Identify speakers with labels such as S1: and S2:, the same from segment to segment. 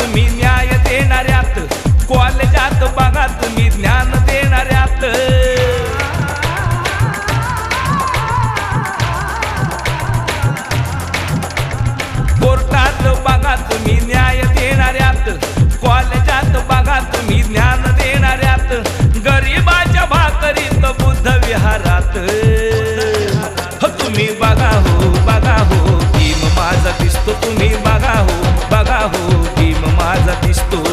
S1: तुम्ही न्याय देणाऱ्यात, कॉलेजात बघा तुम्ही ज्ञान देणाऱ्यात, कोर्टात बघा तुम्ही न्याय देणाऱ्यात, कॉलेजात बघा तुम्ही ज्ञान देणाऱ्यात, गरीबाच्या भाकरीत बुद्ध विहारात तुम्ही बघा हो भीम माझा दिसतो, तुम्ही बघा हो भीम माझा दिसतो।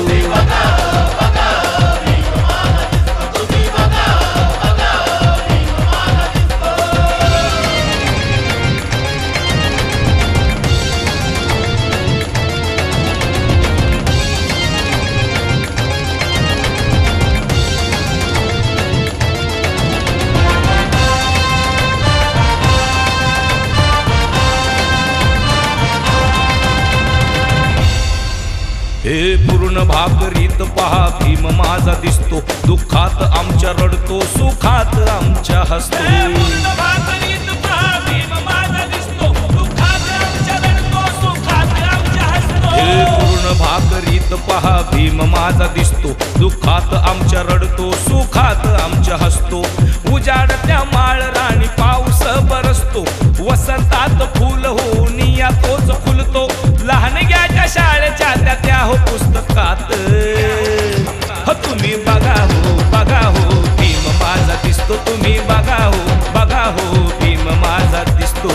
S1: हे पूर्ण भाकरीत पहा भीम माझा दिसतो, दुःखात आमच्या रडतो, सुखात आमच्या हसतो। पूर्ण भाकरीत पहा भीम माझा दिसतो, दुःखात आमच्या रडतो, सुखात आमच्या हसतो। हे पूर्ण भाकरीत पहा भीम माझा दिसतो, दुःखात आमच्या रडतो, सुखात आमच्या हसतो। उजाडत्या माळ राणी पाऊस बरसतो, वसंतात फुल होऊन या तोच फुलतो, लहानग्याच्या शाळेच्या त्या हो पुस्तकात तुम्ही बघा हो भीम माझा दिसतो, तुम्ही बघा हो भीम माझा दिसतो।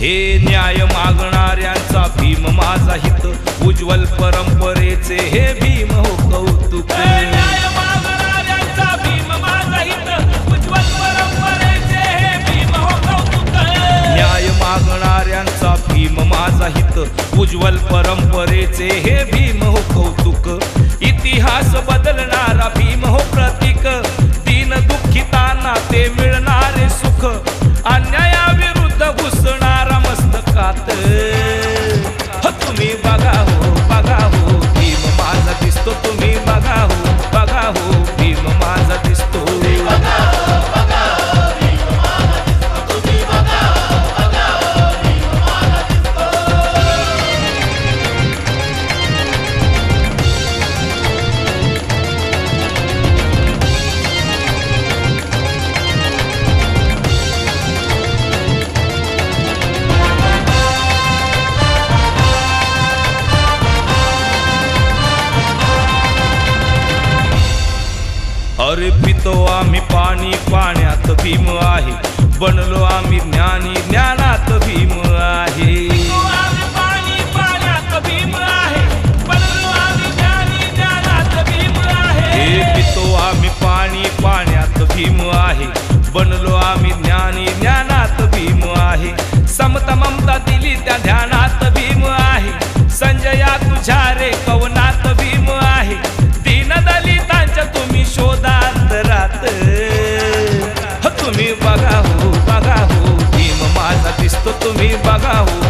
S1: हे न्याय मागणाऱ्यांचा भीम माझा हित, उज्ज्वल परंपरेचे हे भीम हो कौतुक। न्याय मागणाऱ्यांचा भीम माझा हित, उज्ज्वल परंपरेचे हे भीम हो कौतुक। न्याय मागणाऱ्यांचा भीम माझा हित, उज्ज्वल परंपरेचे हे भीम हो कौतुक। इतिहास बदलणारा भीम हो प्रतीक, दीन दुःखितांना ते मिळणारे सुख, अन्यायाविरुद्ध घुसणारा मस्तकात तुम्ही बघा हो भीम माझा दिसतो, तुम्ही बघा हो भीम माझा दिसतो। अरे पितो आम्ही पाणी, पाण्यात भीम आहे, बनलो आम्ही ज्ञानी, ज्ञानात भीम आहे। पाणी पाण्यात भीम आहे, बनलो आम्ही ज्ञानी, ज्ञानात भीम आहे। हे पितो आम्ही पाणी, पाण्यात भीम आहे, बनलो आम्ही ज्ञानी, ज्ञानात भीम आहे। समता ममता दिली त्या ध्यानात भीम आहे, संजया तुझ्या रे कवनात भीम आहे, दीन दलितांच्या तुम्ही शोधांतरात तुम्ही बघा हो भीम माझा दिसतो, तुम्ही बघा हो